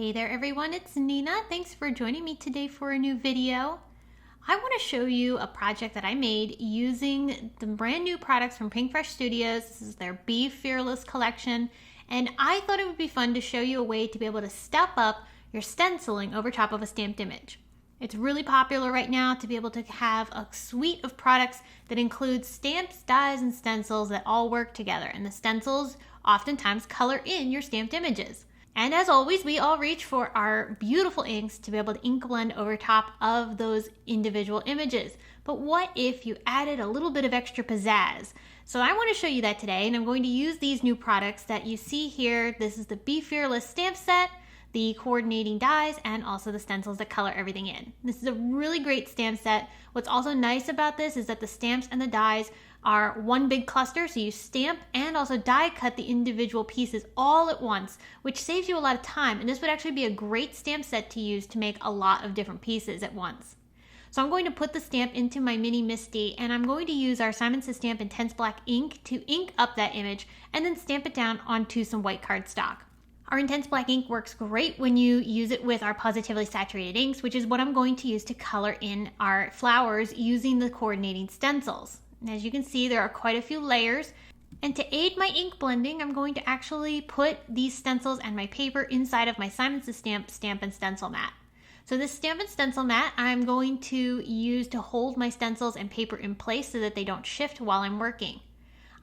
Hey there everyone, it's Nina. Thanks for joining me today for a new video. I want to show you a project that I made using the brand new products from Pinkfresh Studios. This is their Be Fearless collection, and I thought it would be fun to show you a way to be able to step up your stenciling over top of a stamped image. It's really popular right now to be able to have a suite of products that includes stamps, dies, and stencils that all work together, and the stencils oftentimes color in your stamped images. And as always, we all reach for our beautiful inks to be able to ink blend over top of those individual images. But what if you added a little bit of extra pizzazz? So I want to show you that today, and I'm going to use these new products that you see here. This is the Be Fearless stamp set, the coordinating dies, and also the stencils that color everything in. This is a really great stamp set. What's also nice about this is that the stamps and the dies are one big cluster, so you stamp and also die cut the individual pieces all at once, which saves you a lot of time, and this would actually be a great stamp set to use to make a lot of different pieces at once. So I'm going to put the stamp into my mini Misty, and I'm going to use our Simon Says Stamp Intense Black ink to ink up that image and then stamp it down onto some white cardstock. Our Intense Black ink works great when you use it with our Pawsitively saturated inks, which is what I'm going to use to color in our flowers using the coordinating stencils. And as you can see, there are quite a few layers. And to aid my ink blending, I'm going to actually put these stencils and my paper inside of my Simon Says Stamp and Stencil mat. So this stamp and stencil mat I'm going to use to hold my stencils and paper in place so that they don't shift while I'm working.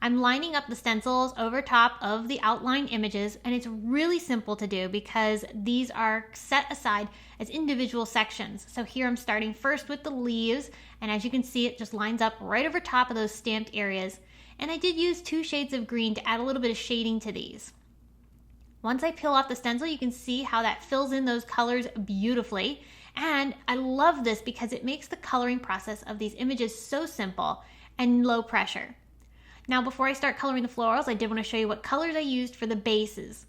I'm lining up the stencils over top of the outline images, and it's really simple to do because these are set aside as individual sections. So here I'm starting first with the leaves, and as you can see, it just lines up right over top of those stamped areas. And I did use 2 shades of green to add a little bit of shading to these. Once I peel off the stencil, you can see how that fills in those colors beautifully. And I love this because it makes the coloring process of these images so simple and low pressure. Now, before I start coloring the florals, I did want to show you what colors I used for the bases.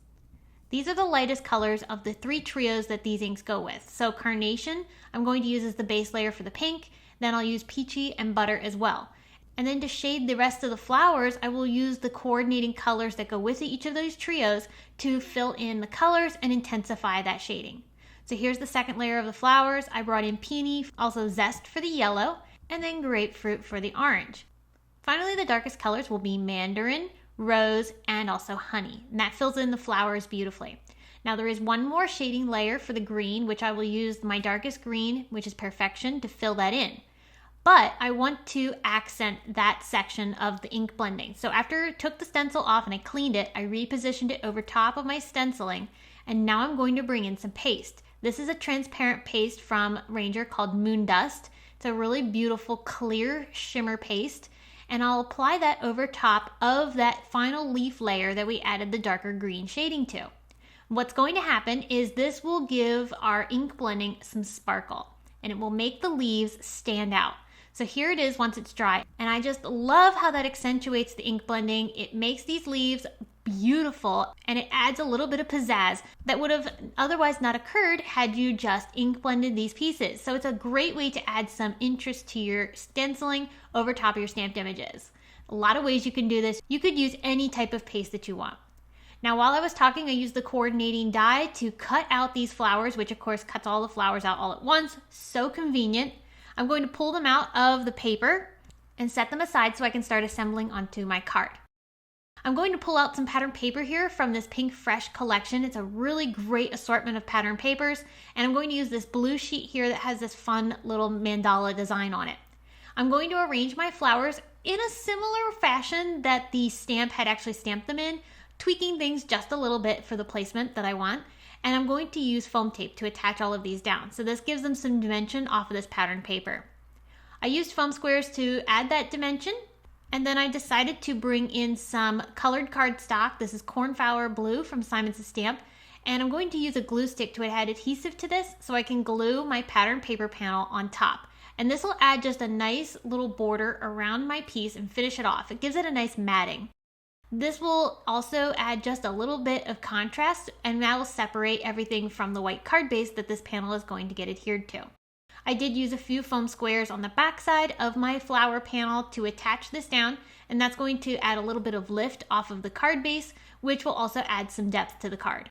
These are the lightest colors of the 3 trios that these inks go with. So Carnation, I'm going to use as the base layer for the pink, then I'll use Peachy and Butter as well. And then to shade the rest of the flowers, I will use the coordinating colors that go with each of those trios to fill in the colors and intensify that shading. So here's the second layer of the flowers. I brought in Peony, also Zest for the yellow, and then Grapefruit for the orange. Finally, the darkest colors will be Mandarin, Rose, and also Honey, and that fills in the flowers beautifully. Now there is one more shading layer for the green, which I will use my darkest green, which is Perfection, to fill that in. But I want to accent that section of the ink blending. So after I took the stencil off and I cleaned it, I repositioned it over top of my stenciling, and now I'm going to bring in some paste. This is a transparent paste from Ranger called Moon Dust. It's a really beautiful clear shimmer paste. And I'll apply that over top of that final leaf layer that we added the darker green shading to. What's going to happen is this will give our ink blending some sparkle, and it will make the leaves stand out. So here it is once it's dry, and I just love how that accentuates the ink blending. It makes these leaves beautiful, and it adds a little bit of pizzazz that would have otherwise not occurred had you just ink blended these pieces. So it's a great way to add some interest to your stenciling over top of your stamped images. A lot of ways you can do this. You could use any type of paste that you want. Now, while I was talking, I used the coordinating die to cut out these flowers, which of course cuts all the flowers out all at once. So convenient. I'm going to pull them out of the paper and set them aside so I can start assembling onto my card. I'm going to pull out some pattern paper here from this Pinkfresh collection. It's a really great assortment of pattern papers, and I'm going to use this blue sheet here that has this fun little mandala design on it. I'm going to arrange my flowers in a similar fashion that the stamp had actually stamped them in, tweaking things just a little bit for the placement that I want, and I'm going to use foam tape to attach all of these down. So this gives them some dimension off of this pattern paper. I used foam squares to add that dimension. And then I decided to bring in some colored cardstock. This is Cornflower Blue from Simon Says Stamp. And I'm going to use a glue stick to add adhesive to this so I can glue my pattern paper panel on top. And this will add just a nice little border around my piece and finish it off. It gives it a nice matting. This will also add just a little bit of contrast, and that will separate everything from the white card base that this panel is going to get adhered to. I did use a few foam squares on the back side of my flower panel to attach this down, and that's going to add a little bit of lift off of the card base, which will also add some depth to the card.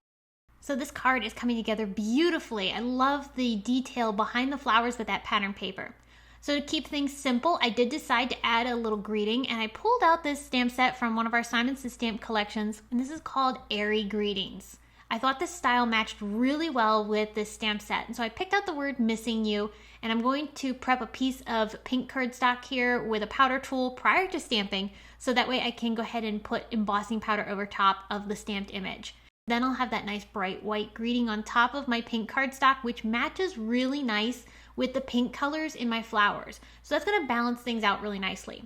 So this card is coming together beautifully. I love the detail behind the flowers with that pattern paper. So to keep things simple, I did decide to add a little greeting, and I pulled out this stamp set from one of our Simon Says stamp collections, and this is called Airy Greetings. I thought this style matched really well with this stamp set, and so I picked out the word Missing You, and I'm going to prep a piece of pink cardstock here with a powder tool prior to stamping, so that way I can go ahead and put embossing powder over top of the stamped image. Then I'll have that nice bright white greeting on top of my pink cardstock, which matches really nice with the pink colors in my flowers. So that's going to balance things out really nicely.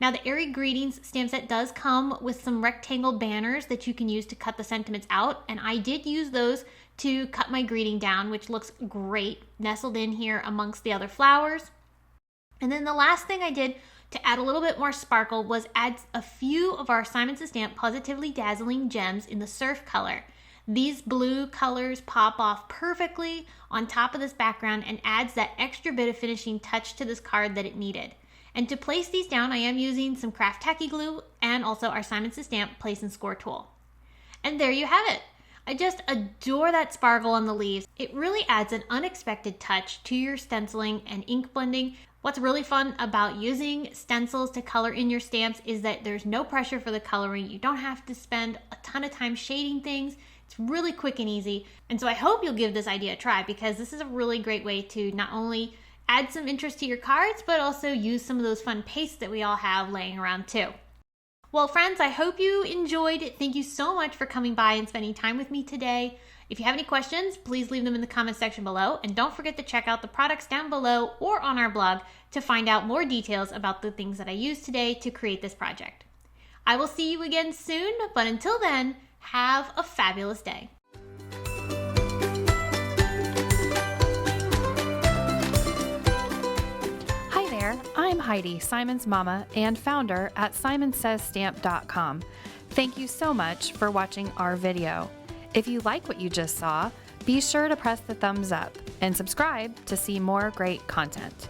Now the Airy Greetings stamp set does come with some rectangle banners that you can use to cut the sentiments out, and I did use those to cut my greeting down, which looks great nestled in here amongst the other flowers. And then the last thing I did to add a little bit more sparkle was add a few of our Simon Says stamp Pawsitively Dazzling gems in the surf color. These blue colors pop off perfectly on top of this background and adds that extra bit of finishing touch to this card that it needed. And to place these down, I am using some craft tacky glue and also our Simon Says stamp place and score tool. And there you have it. I just adore that sparkle on the leaves. It really adds an unexpected touch to your stenciling and ink blending. What's really fun about using stencils to color in your stamps is that there's no pressure for the coloring. You don't have to spend a ton of time shading things. It's really quick and easy. And so I hope you'll give this idea a try, because this is a really great way to not only add some interest to your cards, but also use some of those fun pastes that we all have laying around too. Well, friends, I hope you enjoyed it. Thank you so much for coming by and spending time with me today. If you have any questions, please leave them in the comment section below, and don't forget to check out the products down below or on our blog to find out more details about the things that I used today to create this project. I will see you again soon, but until then, have a fabulous day. Hi there, I'm Heidi, Simon's mama and founder at simonsaysstamp.com. Thank you so much for watching our video. If you like what you just saw, be sure to press the thumbs up and subscribe to see more great content.